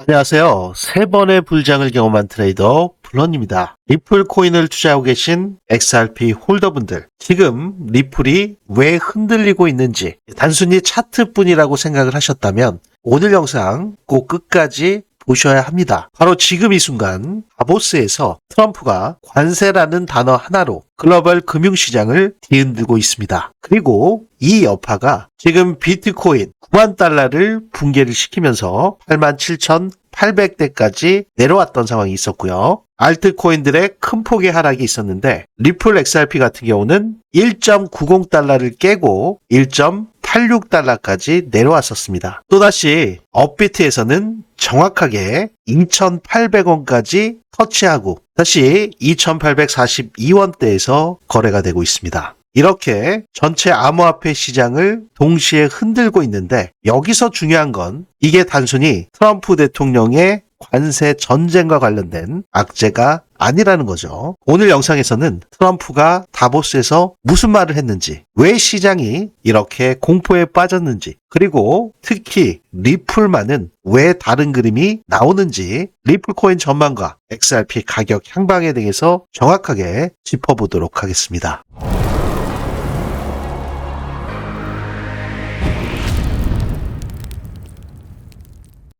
안녕하세요. 세 번의 불장을 경험한 트레이더 블런입니다. 리플 코인을 투자하고 계신 XRP 홀더분들, 지금 리플이 왜 흔들리고 있는지 단순히 차트뿐이라고 생각을 하셨다면 오늘 영상 꼭 끝까지 보셔야 합니다. 바로 지금 이 순간 다보스에서 트럼프가 관세라는 단어 하나로 글로벌 금융시장을 뒤흔들고 있습니다. 그리고 이 여파가 지금 비트코인 9만 달러를 붕괴를 시키면서 87,800대까지 내려왔던 상황이 있었고요. 알트코인들의 큰 폭의 하락이 있었는데 리플 XRP 같은 경우는 1.90달러를 깨고 1.86달러까지 내려왔었습니다. 또다시 업비트에서는 정확하게 2,800원까지 터치하고 다시 2,842원대에서 거래가 되고 있습니다. 이렇게 전체 암호화폐 시장을 동시에 흔들고 있는데 여기서 중요한 건 이게 단순히 트럼프 대통령의 관세 전쟁과 관련된 악재가 아니라는 거죠. 오늘 영상에서는 트럼프가 다보스에서 무슨 말을 했는지, 왜 시장이 이렇게 공포에 빠졌는지, 그리고 특히 리플만은 왜 다른 그림이 나오는지 리플 코인 전망과 XRP 가격 향방에 대해서 정확하게 짚어보도록 하겠습니다.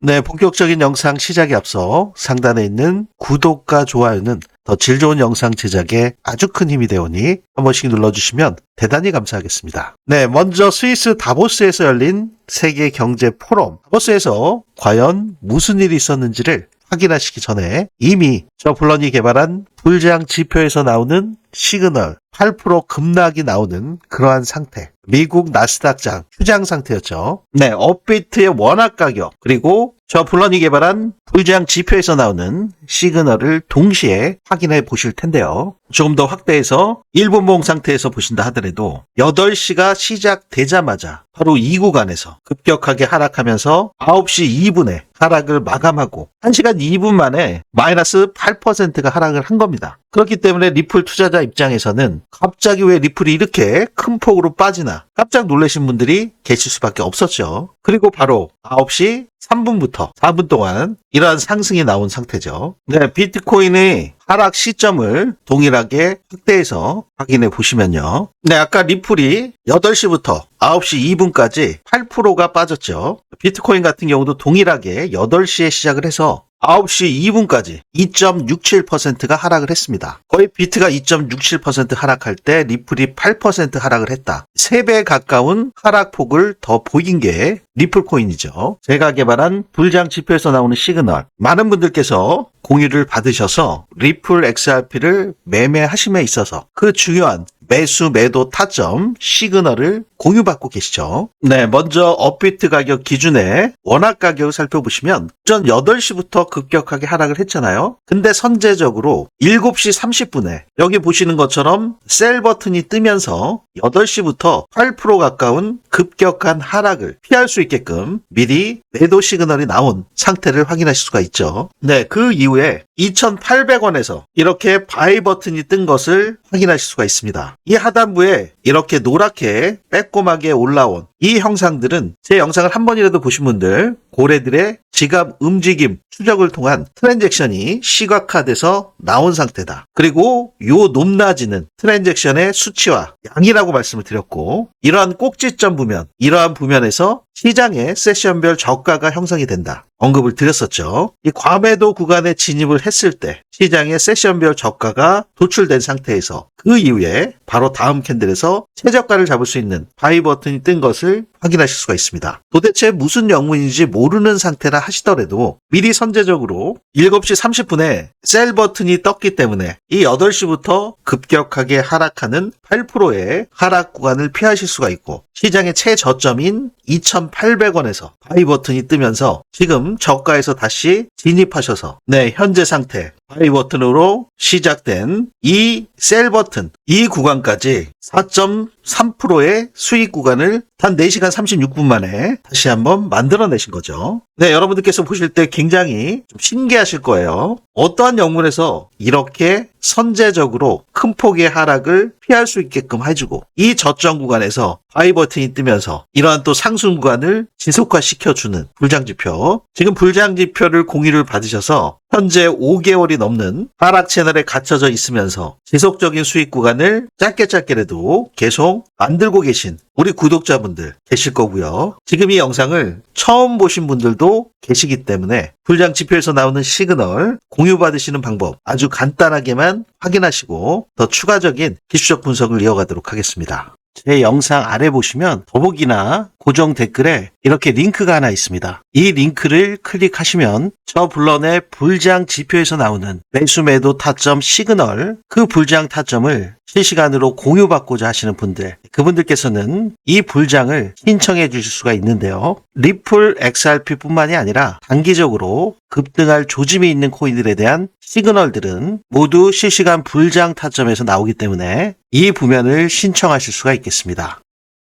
네, 본격적인 영상 시작에 앞서 상단에 있는 구독과 좋아요는 더 질 좋은 영상 제작에 아주 큰 힘이 되오니 한 번씩 눌러주시면 대단히 감사하겠습니다. 네, 먼저 스위스 다보스에서 열린 세계 경제 포럼. 다보스에서 과연 무슨 일이 있었는지를 확인하시기 전에 이미 저 블런이 개발한 불장 지표에서 나오는 시그널 8% 급락이 나오는 그러한 상태. 미국 나스닥장 휴장 상태였죠. 네, 업비트의 원화 가격 그리고 저 블런이 개발한 불장 지표에서 나오는 시그널을 동시에 확인해 보실 텐데요. 조금 더 확대해서 1분봉 상태에서 보신다 하더라도 8시가 시작되자마자 바로 이 구간에서 급격하게 하락하면서 9시 2분에 하락을 마감하고 1시간 2분 만에 마이너스 8%가 하락을 한 겁니다. 그렇기 때문에 리플 투자자 입장에서는 갑자기 왜 리플이 이렇게 큰 폭으로 빠지나 깜짝 놀라신 분들이 계실 수밖에 없었죠. 그리고 바로 9시 3분부터 4분 동안 이러한 상승이 나온 상태죠. 네, 비트코인의 하락 시점을 동일하게 확대해서 확인해 보시면요. 네, 아까 리플이 8시부터 9시 2분까지 8%가 빠졌죠. 비트코인 같은 경우도 동일하게 8시에 시작을 해서 9시 2분까지 2.67%가 하락을 했습니다. 거의 비트가 2.67% 하락할 때 리플이 8% 하락을 했다. 3배 가까운 하락폭을 더 보인 게 리플 코인이죠. 제가 개발한 불장 지표에서 나오는 시그널. 많은 분들께서 공유를 받으셔서 리플 XRP를 매매하심에 있어서 그 중요한 매수 매도 타점 시그널을 공유받고 계시죠. 네, 먼저 업비트 가격 기준에 원화 가격을 살펴보시면 오전 8시부터 급격하게 하락을 했잖아요. 근데 선제적으로 7시 30분에 여기 보시는 것처럼 셀 버튼이 뜨면서 8시부터 8% 가까운 급격한 하락을 피할 수 있게끔 미리 매도 시그널이 나온 상태를 확인하실 수가 있죠. 네, 그 이후에 2,800원에서 이렇게 바이 버튼이 뜬 것을 확인하실 수가 있습니다. 이 하단부에 이렇게 노랗게 빼꼼하게 올라온 이 형상들은 제 영상을 한 번이라도 보신 분들 고래들의 지갑 움직임 추적을 통한 트랜잭션이 시각화돼서 나온 상태다. 그리고 요 높낮이는 트랜잭션의 수치와 양이라고 말씀을 드렸고 이러한 꼭지점 부면, 이러한 부면에서 시장의 세션별 저가가 형성이 된다. 언급을 드렸었죠. 이 과매도 구간에 진입을 했을 때 시장의 세션별 저가가 도출된 상태에서 그 이후에 바로 다음 캔들에서 최저가를 잡을 수 있는 바이 버튼이 뜬 것을 확인하실 수가 있습니다. 도대체 무슨 영문인지 모르는 상태라 하시더라도 미리 선제적으로 7시 30분에 셀 버튼이 떴기 때문에 이 8시부터 급격하게 하락하는 8%의 하락 구간을 피하실 수가 있고 시장의 최저점인 2,800원에서 바이 버튼이 뜨면서 지금 저가에서 다시 진입하셔서 네, 현재 상태 바이 버튼으로 시작된 이 셀 버튼 이 구간까지 4.3%의 수익 구간을 단 4시간 1시간 36분 만에 다시 한번 만들어내신 거죠. 네, 여러분들께서 보실 때 굉장히 좀 신기하실 거예요. 어떠한 영문에서 이렇게 선제적으로 큰 폭의 하락을 피할 수 있게끔 해주고 이 저점 구간에서 바이 버튼이 뜨면서 이러한 또 상승 구간을 지속화시켜주는 불장지표. 지금 불장지표를 공유를 받으셔서 현재 5개월이 넘는 하락 채널에 갇혀져 있으면서 지속적인 수익 구간을 짧게라도 계속 만들고 계신 우리 구독자분들 계실 거고요. 지금 이 영상을 처음 보신 분들도 계시기 때문에 불장 지표에서 나오는 시그널 공유받으시는 방법 아주 간단하게만 확인하시고 더 추가적인 기술적 분석을 이어가도록 하겠습니다. 제 영상 아래 보시면 더보기나 고정 댓글에 이렇게 링크가 하나 있습니다. 이 링크를 클릭하시면 저 블런의 불장 지표에서 나오는 매수 매도 타점 시그널, 그 불장 타점을 실시간으로 공유받고자 하시는 분들, 그분들께서는 이 불장을 신청해 주실 수가 있는데요. 리플 XRP 뿐만이 아니라 단기적으로 급등할 조짐이 있는 코인들에 대한 시그널들은 모두 실시간 불장 타점에서 나오기 때문에 이 부면을 신청하실 수가 있겠습니다.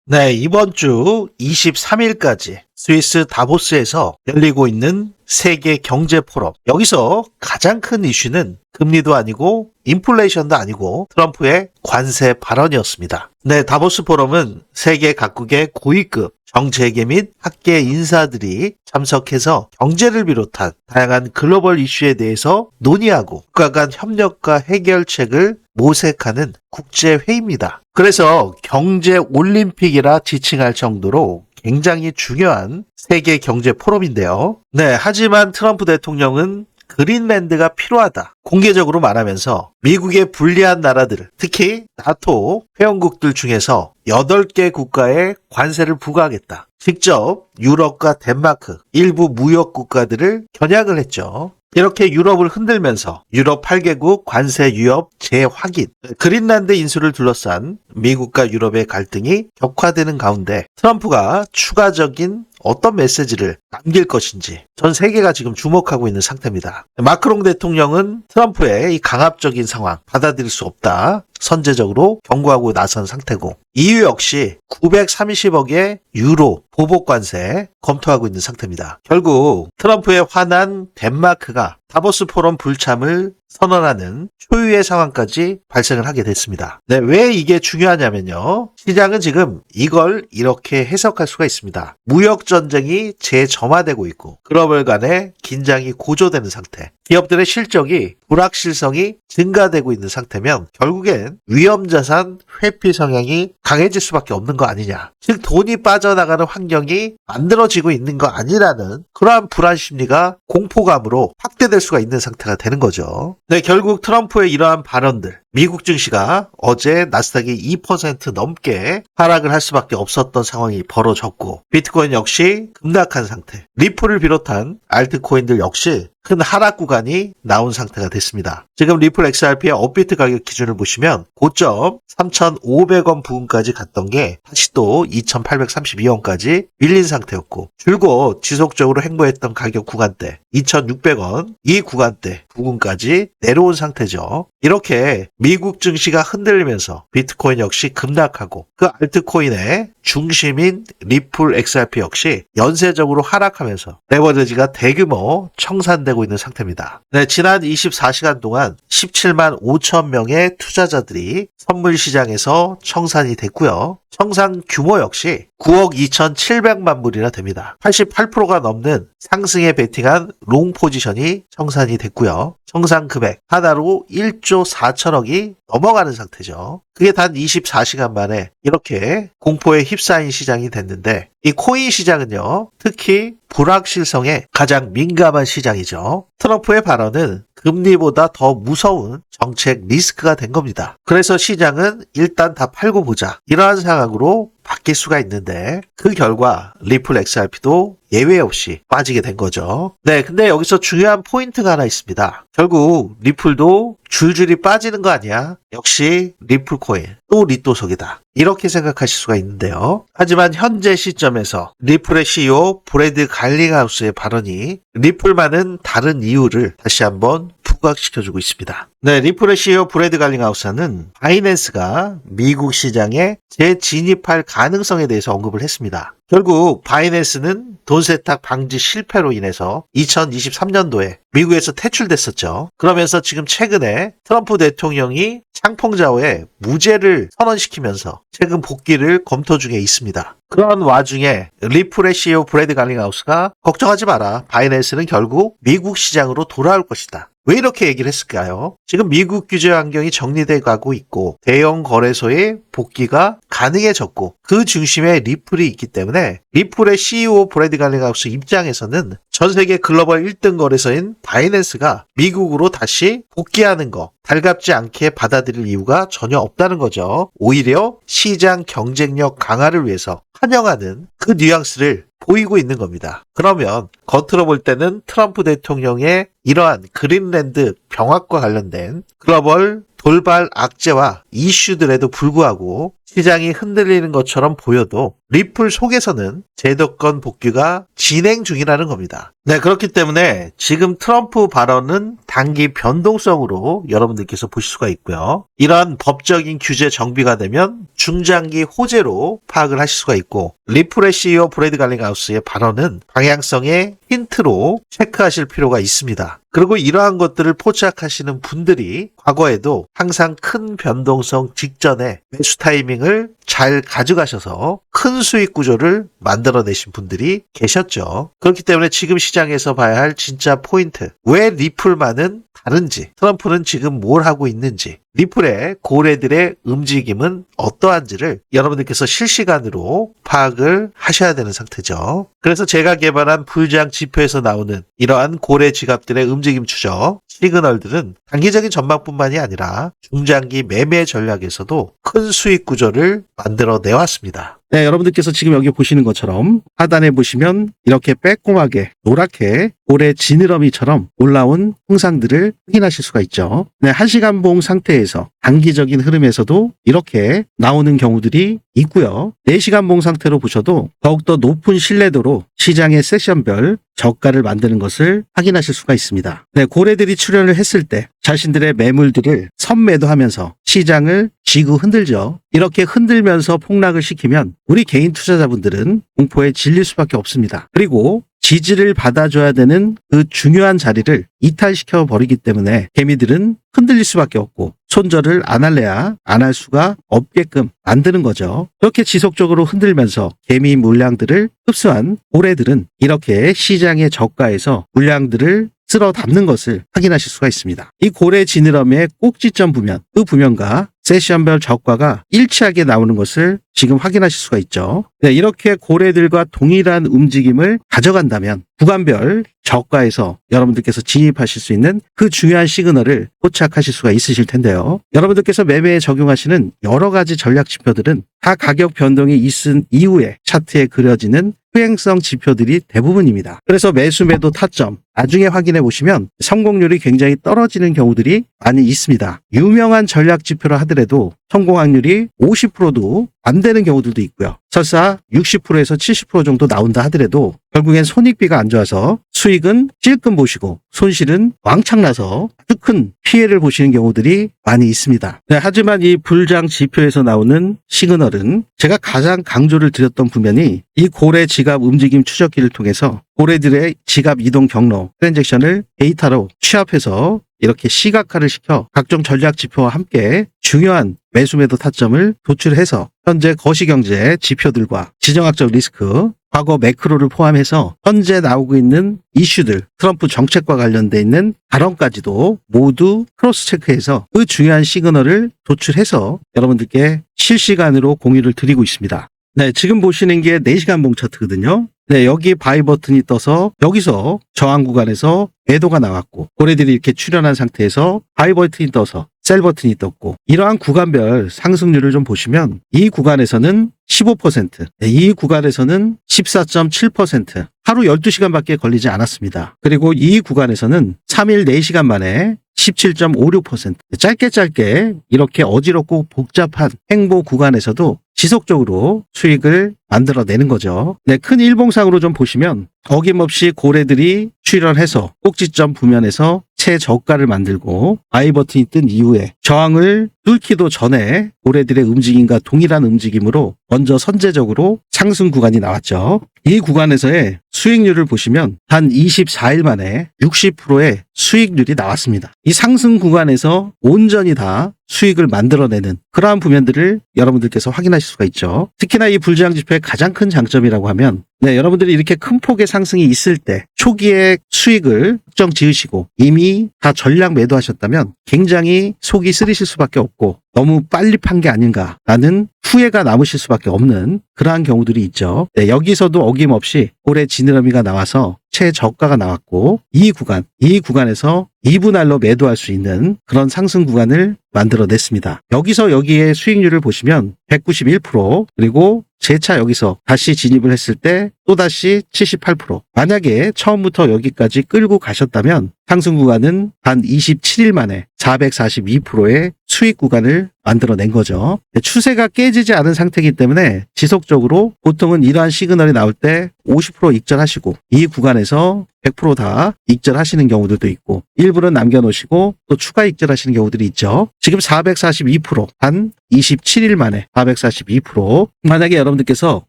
네, 이번 주 23일까지 스위스 다보스에서 열리고 있는 세계 경제 포럼. 여기서 가장 큰 이슈는 금리도 아니고 인플레이션도 아니고 트럼프의 관세 발언이었습니다. 네, 다보스 포럼은 세계 각국의 고위급 정재계 및 학계 인사들이 참석해서 경제를 비롯한 다양한 글로벌 이슈에 대해서 논의하고 국가 간 협력과 해결책을 모색하는 국제회의입니다. 그래서 경제 올림픽이라 지칭할 정도로 굉장히 중요한 세계 경제 포럼인데요. 네, 하지만 트럼프 대통령은 그린랜드가 필요하다 공개적으로 말하면서 미국의 불리한 나라들, 특히 나토 회원국들 중에서 8개 국가에 관세를 부과하겠다. 직접 유럽과 덴마크, 일부 무역 국가들을 겨냥을 했죠. 이렇게 유럽을 흔들면서 유럽 8개국 관세 유협 재확인, 그린란드 인수를 둘러싼 미국과 유럽의 갈등이 격화되는 가운데 트럼프가 추가적인 어떤 메시지를 남길 것인지 전 세계가 지금 주목하고 있는 상태입니다. 마크롱 대통령은 트럼프의 이 강압적인 상황 받아들일 수 없다. 선제적으로 경고하고 나선 상태고 EU 역시 930억의 유로 보복 관세 검토하고 있는 상태입니다. 결국 트럼프에 화난 덴마크가 다보스 포럼 불참을 선언하는 초유의 상황까지 발생을 하게 됐습니다. 네, 왜 이게 중요하냐면요. 시장은 지금 이걸 이렇게 해석할 수가 있습니다. 무역 전쟁이 재점화되고 있고 글로벌 간의 긴장이 고조되는 상태. 기업들의 실적이 불확실성이 증가되고 있는 상태면 결국엔 위험자산 회피 성향이 강해질 수밖에 없는 거 아니냐. 즉 돈이 빠져나가는 환경이 만들어지고 있는 거 아니라는 그러한 불안 심리가 공포감으로 확대될 수가 있는 상태가 되는 거죠. 네, 결국 트럼프의 이러한 발언들, 미국 증시가 어제 나스닥이 2% 넘게 하락을 할 수밖에 없었던 상황이 벌어졌고 비트코인 역시 급락한 상태, 리플을 비롯한 알트코인들 역시 큰 하락 구간이 나온 상태가 됐습니다. 지금 리플 XRP의 업비트 가격 기준을 보시면 고점 3,500원 부근까지 갔던 게 다시 또 2,832원까지 밀린 상태였고 줄곧 지속적으로 횡보했던 가격 구간대 2,600원 이 구간대 부근까지 내려온 상태죠. 이렇게 미국 증시가 흔들리면서 비트코인 역시 급락하고 그 알트코인의 중심인 리플 XRP 역시 연쇄적으로 하락하면서 레버리지가 대규모 청산되고 있는 상태입니다. 네, 지난 24시간 동안 17만 5천 명의 투자자들이 선물 시장에서 청산이 됐고요. 청산 규모 역시 9억 2,700만 불이나 됩니다. 88%가 넘는 상승에 베팅한 롱 포지션이 청산이 됐고요. 청산 금액 하나로 1조 4천억이 넘어가는 상태죠. 그게 단 24시간 만에 이렇게 공포에 휩싸인 시장이 됐는데 이 코인 시장은요. 특히 불확실성에 가장 민감한 시장이죠. 트럼프의 발언은 금리보다 더 무서운 정책 리스크가 된 겁니다. 그래서 시장은 일단 다 팔고 보자. 이러한 상황으로 바뀔 수가 있는데 그 결과 리플 XRP도 예외 없이 빠지게 된 거죠. 네, 근데 여기서 중요한 포인트가 하나 있습니다. 결국 리플도 줄줄이 빠지는 거 아니야? 역시 리플 코인 또 리또석이다. 이렇게 생각하실 수가 있는데요. 하지만 현재 시점에서 리플의 CEO 브래드 갈링하우스의 발언이 리플만은 다른 이유를 다시 한번 부각시켜주고 있습니다. 네, 리플의 CEO 브래드 갈링하우스는 바이낸스가 미국 시장에 재진입할 가능성에 대해서 언급을 했습니다. 결국 바이낸스는 돈 세탁 방지 실패로 인해서 2023년도에 미국에서 퇴출됐었죠. 그러면서 지금 최근에 트럼프 대통령이 창펑자오에 무죄를 선언시키면서 최근 복귀를 검토 중에 있습니다. 그런 와중에 리플의 CEO 브래드 갈링하우스가 걱정하지 마라. 바이낸스는 결국 미국 시장으로 돌아올 것이다. 왜 이렇게 얘기를 했을까요? 지금 미국 규제 환경이 정리돼 가고 있고 대형 거래소의 복귀가 가능해졌고 그 중심에 리플이 있기 때문에 리플의 CEO 브래드 갈링하우스 입장에서는 전 세계 글로벌 1등 거래소인 바이낸스가 미국으로 다시 복귀하는 거 달갑지 않게 받아들일 이유가 전혀 없다는 거죠. 오히려 시장 경쟁력 강화를 위해서 환영하는 그 뉘앙스를 보이고 있는 겁니다. 그러면 겉으로 볼 때는 트럼프 대통령의 이러한 그린랜드 병합과 관련된 글로벌 돌발 악재와 이슈들에도 불구하고 시장이 흔들리는 것처럼 보여도 리플 속에서는 제도권 복귀가 진행 중이라는 겁니다. 네, 그렇기 때문에 지금 트럼프 발언은 단기 변동성으로 여러분들께서 보실 수가 있고요. 이러한 법적인 규제 정비가 되면 중장기 호재로 파악을 하실 수가 있고 리플의 CEO 브래드 갈링하우스의 발언은 방향성의 힌트로 체크하실 필요가 있습니다. 그리고 이러한 것들을 포착하시는 분들이 과거에도 항상 큰 변동성 직전에 매수 타이밍을 잘 가져가셔서 큰 수익 구조를 만들어내신 분들이 계셨죠. 그렇기 때문에 지금 시장에서 봐야 할 진짜 포인트, 왜 리플만은 다른지, 트럼프는 지금 뭘 하고 있는지, 리플의 고래들의 움직임은 어떠한지를 여러분들께서 실시간으로 파악을 하셔야 되는 상태죠. 그래서 제가 개발한 불장 지표에서 나오는 이러한 고래 지갑들의 움직임 추적, 시그널들은 단기적인 전망뿐만이 아니라 중장기 매매 전략에서도 큰 수익 구조를 만들어 내왔습니다. 네, 여러분들께서 지금 여기 보시는 것처럼 하단에 보시면 이렇게 빼꼼하게 노랗게 고래 지느러미처럼 올라온 형상들을 확인하실 수가 있죠. 네, 1시간봉 상태에서 단기적인 흐름에서도 이렇게 나오는 경우들이 있고요. 4시간봉 상태로 보셔도 더욱더 높은 신뢰도로 시장의 세션별 저가를 만드는 것을 확인하실 수가 있습니다. 네, 고래들이 출현을 했을 때 자신들의 매물들을 선매도하면서 시장을 쥐고 흔들죠. 이렇게 흔들면서 폭락을 시키면 우리 개인 투자자분들은 공포에 질릴 수밖에 없습니다. 그리고 지지를 받아줘야 되는 그 중요한 자리를 이탈시켜 버리기 때문에 개미들은 흔들릴 수밖에 없고 손절을 안 할래야 안 할 수가 없게끔 만드는 거죠. 이렇게 지속적으로 흔들면서 개미 물량들을 흡수한 고래들은 이렇게 시장의 저가에서 물량들을 쓸어 담는 것을 확인하실 수가 있습니다. 이 고래 지느러미의 꼭지점 부면, 그 부면과 세션별 저가가 일치하게 나오는 것을 지금 확인하실 수가 있죠. 네, 이렇게 고래들과 동일한 움직임을 가져간다면 구간별 저가에서 여러분들께서 진입하실 수 있는 그 중요한 시그널을 포착하실 수가 있으실 텐데요. 여러분들께서 매매에 적용하시는 여러 가지 전략 지표들은 다 가격 변동이 있은 이후에 차트에 그려지는 수행성 지표들이 대부분입니다. 그래서 매수 매도 타점 나중에 확인해 보시면 성공률이 굉장히 떨어지는 경우들이 많이 있습니다. 유명한 전략 지표라 하더라도 성공 확률이 50%도 안 되는 경우들도 있고요. 설사 60%에서 70% 정도 나온다 하더라도 결국엔 손익비가 안 좋아서 수익은 찔끔 보시고 손실은 왕창 나서 아주 큰 피해를 보시는 경우들이 많이 있습니다. 네, 하지만 이 불장 지표에서 나오는 시그널은 제가 가장 강조를 드렸던 부면이 이 고래 지갑 움직임 추적기를 통해서 고래들의 지갑 이동 경로, 트랜잭션을 데이터로 취합해서 이렇게 시각화를 시켜 각종 전략 지표와 함께 중요한 매수 매도 타점을 도출해서 현재 거시경제 지표들과 지정학적 리스크, 과거 매크로를 포함해서 현재 나오고 있는 이슈들, 트럼프 정책과 관련돼 있는 발언까지도 모두 크로스 체크해서 그 중요한 시그널을 도출해서 여러분들께 실시간으로 공유를 드리고 있습니다. 네, 지금 보시는 게 4시간 봉 차트거든요. 네, 여기 바이 버튼이 떠서 여기서 저항 구간에서 매도가 나왔고 고래들이 이렇게 출현한 상태에서 바이 버튼이 떠서 셀 버튼이 떴고 이러한 구간별 상승률을 좀 보시면 이 구간에서는 15%, 이 구간에서는 14.7%, 하루 12시간밖에 걸리지 않았습니다. 그리고 이 구간에서는 3일 4시간 만에 17.56%. 짧게 이렇게 어지럽고 복잡한 행보 구간에서도 지속적으로 수익을 만들어내는 거죠. 네, 큰 일봉상으로 좀 보시면 어김없이 고래들이 출현해서 꼭지점 부면에서 최저가를 만들고 I 버튼이 뜬 이후에 저항을 뚫기도 전에 고래들의 움직임과 동일한 움직임으로 먼저 선제적으로 상승 구간이 나왔죠. 이 구간에서의 수익률을 보시면 단 24일 만에 60%의 수익률이 나왔습니다. 이 상승 구간에서 온전히 다 수익을 만들어내는 그러한 부면들을 여러분들께서 확인하실 수가 있죠. 특히나 이 불장 지표의 가장 큰 장점이라고 하면 여러분들이 이렇게 큰 폭의 상승이 있을 때 초기에 수익을 확정 지으시고 이미 다 전량 매도하셨다면 굉장히 속이 쓰리실 수밖에 없고 너무 빨리 판 게 아닌가라는 후회가 남으실 수밖에 없는 그러한 경우들이 있죠. 여기서도 어김없이 올해 지느러미가 나와서 최저가가 나왔고 이 구간에서 2분할로 매도할 수 있는 그런 상승 구간을 만들어냈습니다. 여기에 수익률을 보시면 191% 그리고 재차 여기서 다시 진입을 했을 때 또다시 78%. 만약에 처음부터 여기까지 끌고 가셨다면 상승 구간은 단 27일 만에 442%의 수익 구간을 만들어낸 거죠. 추세가 깨지지 않은 상태이기 때문에 지속적으로 보통은 이러한 시그널이 나올 때 50% 익절하시고 이 구간에서 100% 다 익절하시는 경우들도 있고 일부는 남겨놓으시고 또 추가 익절하시는 경우들이 있죠. 지금 442% 단 27일 만에 442% 만약에 여러분들께서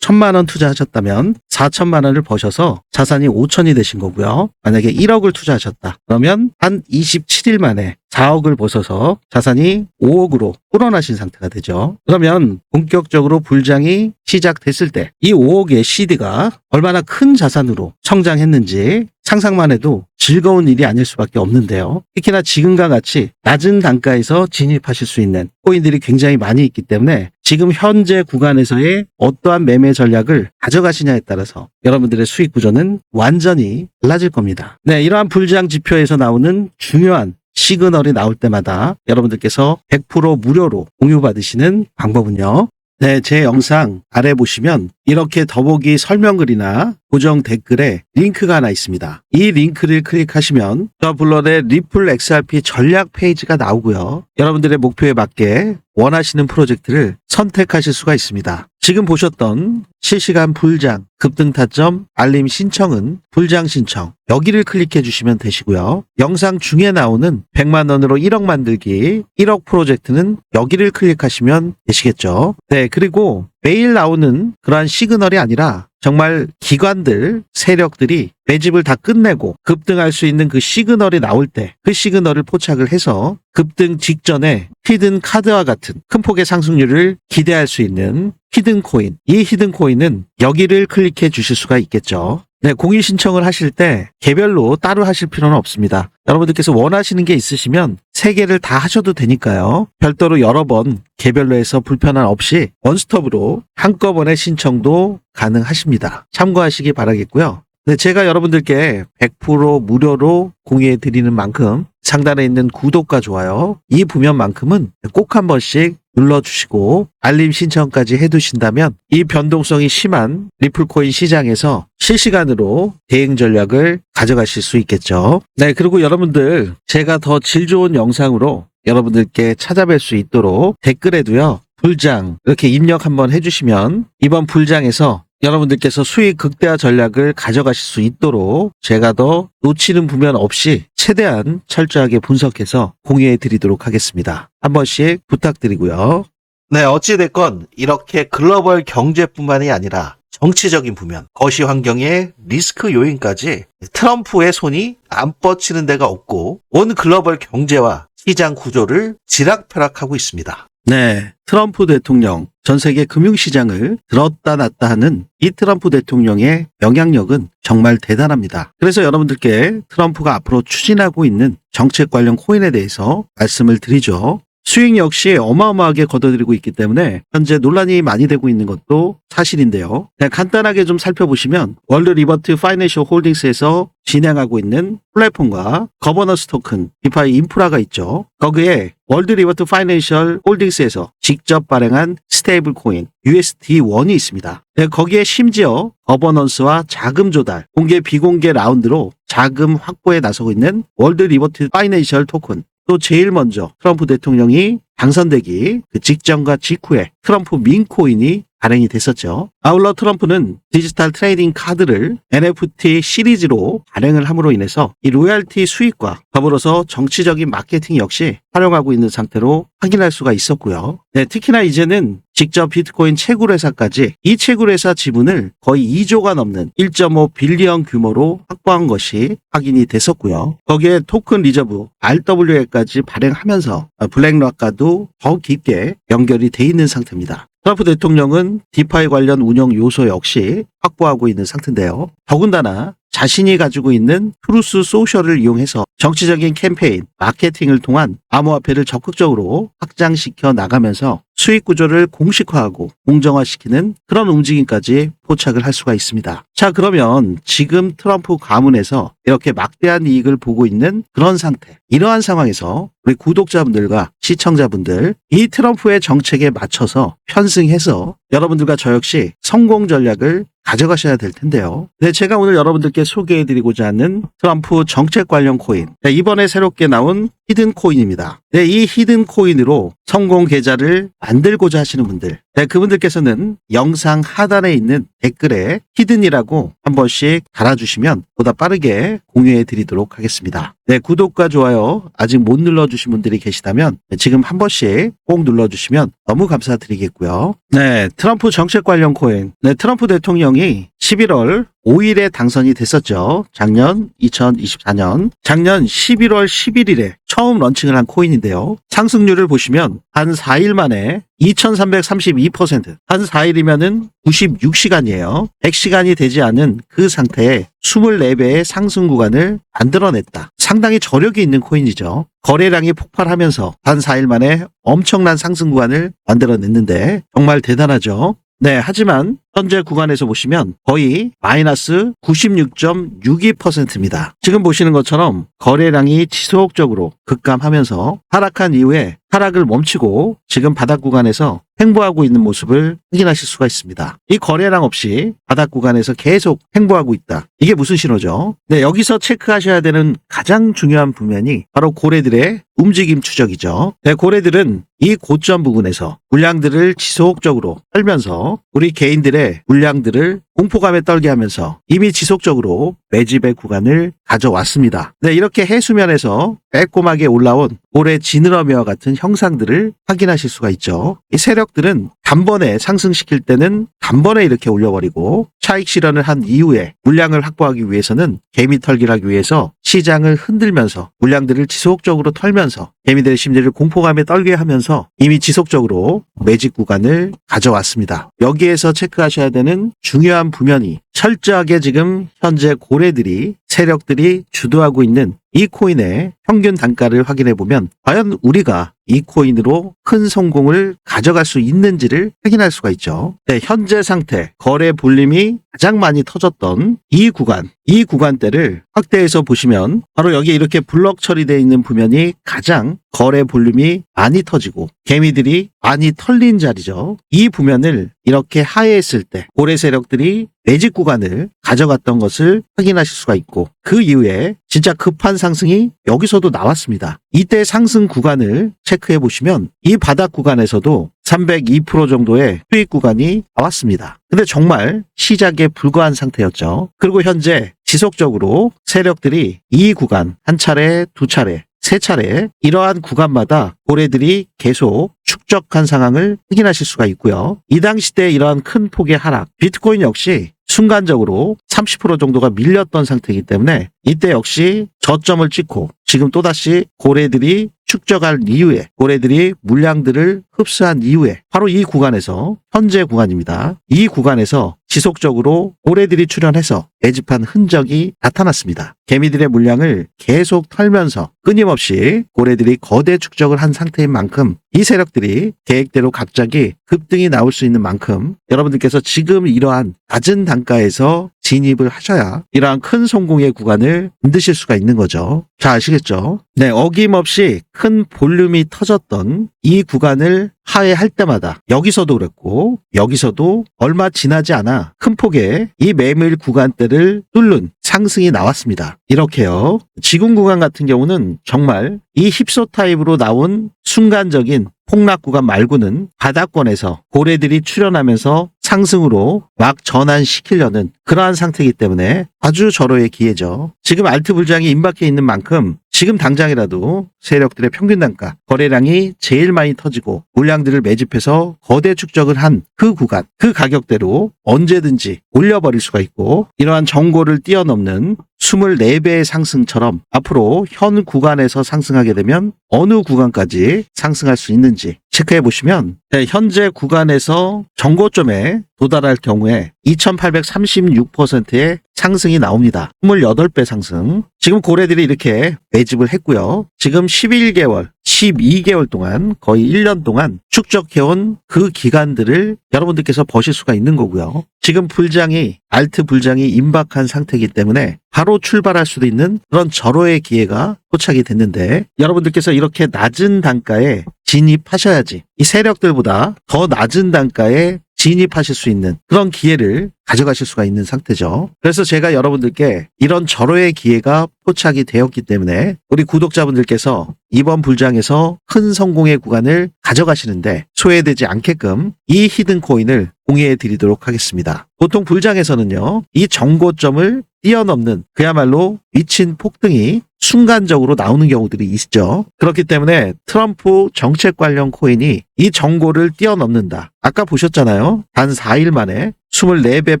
1,000만 원 투자하셨다면 4천만 원을 버셔서 자산이 5천이 되신 거고요. 만약에 1억을 투자하셨다. 그러면 한 27일 만에 4억을 벗어서 자산이 5억으로 불어나신 상태가 되죠. 그러면 본격적으로 불장이 시작됐을 때 이 5억의 CD가 얼마나 큰 자산으로 성장했는지 상상만 해도 즐거운 일이 아닐 수밖에 없는데요. 특히나 지금과 같이 낮은 단가에서 진입하실 수 있는 코인들이 굉장히 많이 있기 때문에 지금 현재 구간에서의 어떠한 매매 전략을 가져가시냐에 따라서 여러분들의 수익 구조는 완전히 달라질 겁니다. 네, 이러한 불장 지표에서 나오는 중요한 시그널이 나올 때마다 여러분들께서 100% 무료로 공유받으시는 방법은요. 네, 제 영상 아래 보시면 이렇게 더보기 설명글이나 고정 댓글에 링크가 하나 있습니다. 이 링크를 클릭하시면 저 블러의 리플 XRP 전략 페이지가 나오고요. 여러분들의 목표에 맞게 원하시는 프로젝트를 선택하실 수가 있습니다. 지금 보셨던 실시간 불장, 급등 타점, 알림 신청은 불장 신청 여기를 클릭해 주시면 되시고요. 영상 중에 나오는 100만 원으로 1억 만들기 1억 프로젝트는 여기를 클릭하시면 되시겠죠. 네, 그리고 매일 나오는 그러한 시그널이 아니라 정말 기관들, 세력들이 매집을 다 끝내고 급등할 수 있는 그 시그널이 나올 때 그 시그널을 포착을 해서 급등 직전에 히든 카드와 같은 큰 폭의 상승률을 기대할 수 있는 히든 코인. 이 히든 코인은 여기를 클릭해 주실 수가 있겠죠. 네, 공유 신청을 하실 때 개별로 따로 하실 필요는 없습니다. 여러분들께서 원하시는 게 있으시면 3개를 다 하셔도 되니까요. 별도로 여러 번 개별로 해서 불편함 없이 원스톱으로 한꺼번에 신청도 가능하십니다. 참고하시기 바라겠고요. 네, 제가 여러분들께 100% 무료로 공유해 드리는 만큼 상단에 있는 구독과 좋아요 이 부면만큼은 꼭 한 번씩 눌러주시고 알림 신청까지 해두신다면 이 변동성이 심한 리플코인 시장에서 실시간으로 대응 전략을 가져가실 수 있겠죠. 네, 그리고 여러분들 제가 더 질 좋은 영상으로 여러분들께 찾아뵐 수 있도록 댓글에도요. 불장 이렇게 입력 한번 해주시면 이번 불장에서 여러분들께서 수익 극대화 전략을 가져가실 수 있도록 제가 더 놓치는 부면 없이 최대한 철저하게 분석해서 공유해 드리도록 하겠습니다. 한 번씩 부탁드리고요. 네, 어찌됐건 이렇게 글로벌 경제뿐만이 아니라 정치적인 부면, 거시 환경의 리스크 요인까지 트럼프의 손이 안 뻗치는 데가 없고 온 글로벌 경제와 시장 구조를 지락펴락하고 있습니다. 네, 트럼프 대통령 전 세계 금융시장을 들었다 놨다 하는 이 트럼프 대통령의 영향력은 정말 대단합니다. 그래서 여러분들께 트럼프가 앞으로 추진하고 있는 정책 관련 코인에 대해서 말씀을 드리죠. 수익 역시 어마어마하게 거둬들이고 있기 때문에 현재 논란이 많이 되고 있는 것도 사실인데요. 네, 간단하게 좀 살펴보시면 월드 리버트 파이낸셜 홀딩스에서 진행하고 있는 플랫폼과 거버넌스 토큰, 디파이 인프라가 있죠. 거기에 월드 리버트 파이낸셜 홀딩스에서 직접 발행한 스테이블 코인 USD1이 있습니다. 네, 거기에 심지어 거버넌스와 자금 조달, 공개 비공개 라운드로 자금 확보에 나서고 있는 월드 리버트 파이낸셜 토큰 또 제일 먼저 트럼프 대통령이 당선되기 그 직전과 직후에 트럼프 민코인이 발행이 됐었죠. 아울러 트럼프는 디지털 트레이딩 카드를 NFT 시리즈로 발행을 함으로 인해서 이 로열티 수익과 더불어서 정치적인 마케팅 역시 활용하고 있는 상태로 확인할 수가 있었고요. 네, 특히나 이제는 직접 비트코인 채굴회사까지 이 채굴회사 지분을 거의 2조가 넘는 1.5 빌리언 규모로 확보한 것이 확인이 됐었고요. 거기에 토큰 리저브 RWA까지 발행하면서 블랙락과도 더 깊게 연결이 돼 있는 상태입니다. 트럼프 대통령은 디파이 관련 운영 요소 역시 확보하고 있는 상태인데요. 더군다나 자신이 가지고 있는 트루스 소셜을 이용해서 정치적인 캠페인, 마케팅을 통한 암호화폐를 적극적으로 확장시켜 나가면서 수익 구조를 공식화하고 공정화시키는 그런 움직임까지 포착을 할 수가 있습니다. 자, 그러면 지금 트럼프 가문에서 이렇게 막대한 이익을 보고 있는 그런 상태, 이러한 상황에서 우리 구독자분들과 시청자분들 이 트럼프의 정책에 맞춰서 편승해서 여러분들과 저 역시 성공 전략을 가져가셔야 될 텐데요. 네, 제가 오늘 여러분들께 소개해드리고자 하는 트럼프 정책 관련 코인, 네, 이번에 새롭게 나온 히든 코인입니다. 네, 이 히든 코인으로 성공 계좌를 만들고자 하시는 분들, 네, 그분들께서는 영상 하단에 있는 댓글에 히든이라고 한 번씩 달아주시면 보다 빠르게 공유해 드리도록 하겠습니다. 네, 구독과 좋아요 아직 못 눌러주신 분들이 계시다면 지금 한 번씩 꼭 눌러주시면 너무 감사드리겠고요. 네, 트럼프 정책 관련 코인. 네, 트럼프 대통령이 11월 5일에 당선이 됐었죠. 작년 2024년. 작년 11월 11일에 처음 런칭을 한 코인인데요. 상승률을 보시면 한 4일 만에 2332%, 한 4일이면은 96시간이에요. 100시간이 되지 않은 그 상태에 24배의 상승 구간을 만들어냈다. 상당히 저력이 있는 코인이죠. 거래량이 폭발하면서 한 4일 만에 엄청난 상승 구간을 만들어냈는데 정말 대단하죠. 네, 하지만 현재 구간에서 보시면 거의 마이너스 96.62%입니다. 지금 보시는 것처럼 거래량이 지속적으로 급감하면서 하락한 이후에 하락을 멈추고 지금 바닥 구간에서 횡보하고 있는 모습을 확인하실 수가 있습니다. 이 거래량 없이 바닥 구간에서 계속 횡보하고 있다. 이게 무슨 신호죠? 네, 여기서 체크하셔야 되는 가장 중요한 부면이 바로 고래들의 움직임 추적이죠. 네, 고래들은 이 고점 부근에서 물량들을 지속적으로 털면서 우리 개인들의 물량들을 공포감에 떨게 하면서 이미 지속적으로 매집의 구간을 가져왔습니다. 네, 이렇게 해수면에서 빼꼼하게 올라온 고래 지느러미와 같은 형상들을 확인하실 수가 있죠. 이 세력들은 단번에 상승시킬 때는 단번에 이렇게 올려버리고 차익 실현을 한 이후에 물량을 확보하기 위해서는 개미 털기를 하기 위해서 시장을 흔들면서 물량들을 지속적으로 털면서 개미들의 심리를 공포감에 떨게 하면서 이미 지속적으로 매집 구간을 가져왔습니다. 여기에서 체크하셔야 되는 중요한 부면이 철저하게 지금 현재 고래들이 세력들이 주도하고 있는 이 코인의 평균 단가를 확인해 보면 과연 우리가 이 코인으로 큰 성공을 가져갈 수 있는지를 확인할 수가 있죠. 네, 현재 상태 거래 볼륨이 가장 많이 터졌던 이 구간대를 확대해서 보시면 바로 여기 이렇게 블럭 처리되어 있는 부면이 가장 거래 볼륨이 많이 터지고 개미들이 많이 털린 자리죠. 이 부면을 이렇게 하회했을 때 고래 세력들이 매집 구간을 가져갔던 것을 확인하실 수가 있고 그 이후에 진짜 급한 상승이 여기서도 나왔습니다. 이때 상승 구간을 체크해 보시면 이 바닥 구간에서도 302% 정도의 수익 구간이 나왔습니다. 근데 정말 시작에 불과한 상태였죠. 그리고 현재 지속적으로 세력들이 이 구간 한 차례, 두 차례, 세 차례 이러한 구간마다 고래들이 계속 축적한 상황을 확인하실 수가 있고요. 이 당시 때 이러한 큰 폭의 하락, 비트코인 역시 순간적으로 30% 정도가 밀렸던 상태이기 때문에 이때 역시 저점을 찍고 지금 또다시 고래들이 축적할 이후에 고래들이 물량들을 흡수한 이후에 바로 이 구간에서 현재 구간입니다. 이 구간에서 지속적으로 고래들이 출현해서 매집한 흔적이 나타났습니다. 개미들의 물량을 계속 털면서 끊임없이 고래들이 거대 축적을 한 상태인 만큼 이 세력들이 계획대로 갑자기 급등이 나올 수 있는 만큼 여러분들께서 지금 이러한 낮은 단가에서 진입을 하셔야 이러한 큰 성공의 구간을 만드실 수가 있는 거죠. 자, 아시겠죠? 네, 어김없이 큰 볼륨이 터졌던 이 구간을 하회할 때마다 여기서도 그랬고 여기서도 얼마 지나지 않아 큰 폭의 이 매물 구간대를 뚫는 상승이 나왔습니다. 이렇게요. 지금 구간 같은 경우는 정말 이 힙소 타입으로 나온 순간적인 폭락 구간 말고는 바닥권에서 고래들이 출현하면서 상승으로 막 전환시키려는 그러한 상태이기 때문에 아주 절호의 기회죠. 지금 알트 불장이 임박해 있는 만큼 지금 당장이라도 세력들의 평균 단가, 거래량이 제일 많이 터지고 물량들을 매집해서 거대 축적을 한 그 구간, 그 가격대로 언제든지 올려버릴 수가 있고 이러한 정고를 뛰어넘는 24배의 상승처럼 앞으로 현 구간에서 상승하게 되면 어느 구간까지 상승할 수 있는지 체크해 보시면 현재 구간에서 정고점에 도달할 경우에 2836%의 상승이 나옵니다. 28배 상승. 지금 고래들이 이렇게 매집을 했고요. 지금 11개월, 12개월 동안 거의 1년 동안 축적해온 그 기간들을 여러분들께서 보실 수가 있는 거고요. 지금 불장이 알트 불장이 임박한 상태이기 때문에 바로 출발할 수도 있는 그런 절호의 기회가 포착이 됐는데 여러분들께서 이렇게 낮은 단가에 진입하셔야지 이 세력들보다 더 낮은 단가에 진입하실 수 있는 그런 기회를 가져가실 수가 있는 상태죠. 그래서 제가 여러분들께 이런 절호의 기회가 포착이 되었기 때문에 우리 구독자분들께서 이번 불장에서 큰 성공의 구간을 가져가시는데 소외되지 않게끔 이 히든 코인을 공유해 드리도록 하겠습니다. 보통 불장에서는요, 이 정고점을 뛰어넘는 그야말로 미친 폭등이 순간적으로 나오는 경우들이 있죠. 그렇기 때문에 트럼프 정책 관련 코인이 이 정고를 뛰어넘는다. 아까 보셨잖아요. 단 4일 만에 24배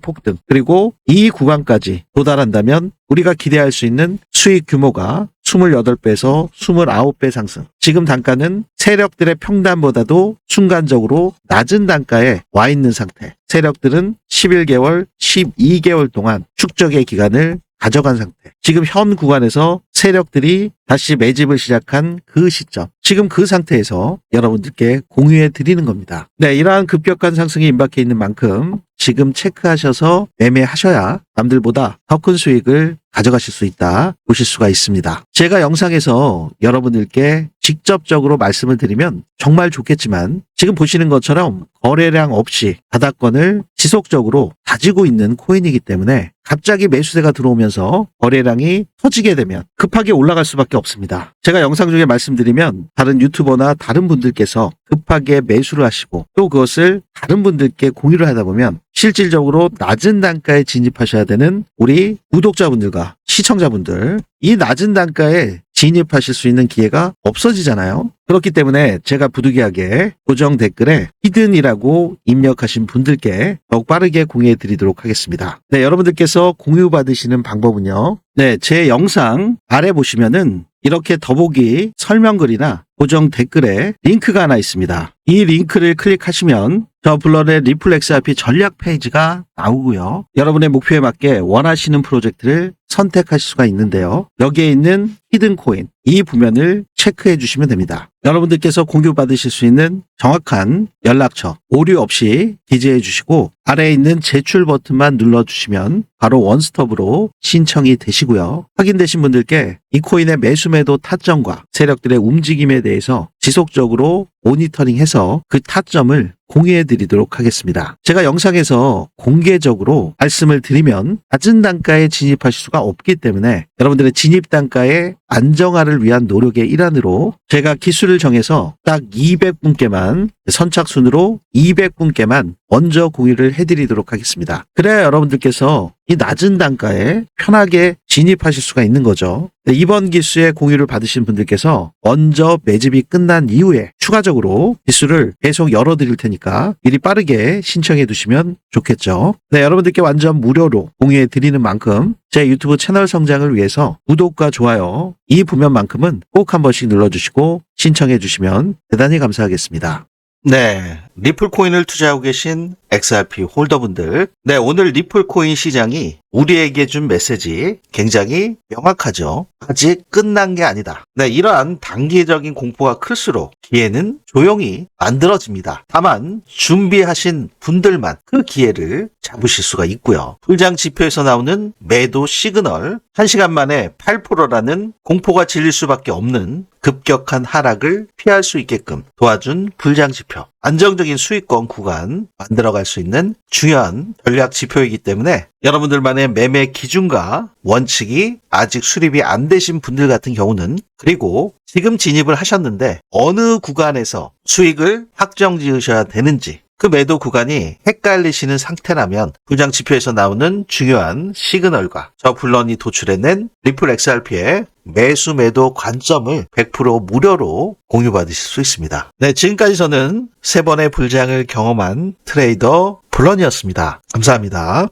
폭등, 그리고 이 구간까지 도달한다면 우리가 기대할 수 있는 수익 규모가 28배에서 29배 상승. 지금 단가는 세력들의 평단보다도 순간적으로 낮은 단가에 와 있는 상태. 세력들은 11개월, 12개월 동안 축적의 기간을 가져간 상태. 지금 현 구간에서 세력들이 다시 매집을 시작한 그 시점. 지금 그 상태에서 여러분들께 공유해 드리는 겁니다. 네, 이러한 급격한 상승이 임박해 있는 만큼 지금 체크하셔서 매매하셔야 남들보다 더 큰 수익을 가져가실 수 있다 보실 수가 있습니다. 제가 영상에서 여러분들께 직접적으로 말씀을 드리면 정말 좋겠지만 지금 보시는 것처럼 거래량 없이 바닥권을 지속적으로 가지고 있는 코인이기 때문에 갑자기 매수세가 들어오면서 거래량이 터지게 되면 급하게 올라갈 수밖에 없습니다. 제가 영상 중에 말씀드리면 다른 유튜버나 다른 분들께서 급하게 매수를 하시고 또 그것을 다른 분들께 공유를 하다 보면 실질적으로 낮은 단가에 진입하셔야 되는 우리 구독자분들과 시청자분들, 이 낮은 단가에 진입하실 수 있는 기회가 없어지잖아요. 그렇기 때문에 제가 부득이하게 고정 댓글에 히든이라고 입력하신 분들께 더욱 빠르게 공유해 드리도록 하겠습니다. 네, 여러분들께서 공유 받으시는 방법은요. 네, 제 영상 아래 보시면은 이렇게 더보기 설명글이나 고정 댓글에 링크가 하나 있습니다. 이 링크를 클릭하시면 저 블러의 리플렉스 RP 전략 페이지가 나오고요. 여러분의 목표에 맞게 원하시는 프로젝트를 선택하실 수가 있는데요. 여기에 있는 히든 코인 이 부면을 체크해 주시면 됩니다. 여러분들께서 공유 받으실 수 있는 정확한 연락처 오류 없이 기재해 주시고 아래에 있는 제출 버튼만 눌러주시면 바로 원스톱으로 신청이 되시고요. 확인되신 분들께 이 코인의 매수매도 타점과 세력들의 움직임에 대해서 지속적으로 모니터링해서 그 타점을 공유해 드리도록 하겠습니다. 제가 영상에서 공개적으로 말씀을 드리면 낮은 단가에 진입하실 수가 없기 때문에 여러분들의 진입 단가의 안정화를 위한 노력의 일환으로 제가 기수를 정해서 딱 200분께만 선착순으로 200분께만 먼저 공유를 해드리도록 하겠습니다. 그래야 여러분들께서 이 낮은 단가에 편하게 진입하실 수가 있는 거죠. 이번 기수에 공유를 받으신 분들께서 먼저 매집이 끝난 이후에 추가적으로 기수를 계속 열어드릴 테니까 미리 빠르게 신청해 두시면 좋겠죠. 네, 여러분들께 완전 무료로 공유해 드리는 만큼 제 유튜브 채널 성장을 위해서 구독과 좋아요 이 부면만큼은 꼭 한 번씩 눌러주시고 신청해 주시면 대단히 감사하겠습니다. 네, 리플 코인을 투자하고 계신 XRP 홀더분들. 네, 오늘 리플 코인 시장이 우리에게 준 메시지 굉장히 명확하죠. 아직 끝난 게 아니다. 네, 이러한 단기적인 공포가 클수록 기회는 조용히 만들어집니다. 다만 준비하신 분들만 그 기회를 잡으실 수가 있고요. 불장 지표에서 나오는 매도 시그널, 1시간 만에 8%라는 공포가 질릴 수밖에 없는 급격한 하락을 피할 수 있게끔 도와준 불장 지표. 안정적인 수익권 구간 만들어갈 수 있는 중요한 전략 지표이기 때문에 여러분들만의 매매 기준과 원칙이 아직 수립이 안 되신 분들 같은 경우는, 그리고 지금 진입을 하셨는데 어느 구간에서 수익을 확정 지으셔야 되는지 그 매도 구간이 헷갈리시는 상태라면 불장 지표에서 나오는 중요한 시그널과 저 블런이 도출해낸 리플 XRP의 매수 매도 관점을 100% 무료로 공유받으실 수 있습니다. 네, 지금까지 저는 3번의 불장을 경험한 트레이더 블런이었습니다. 감사합니다.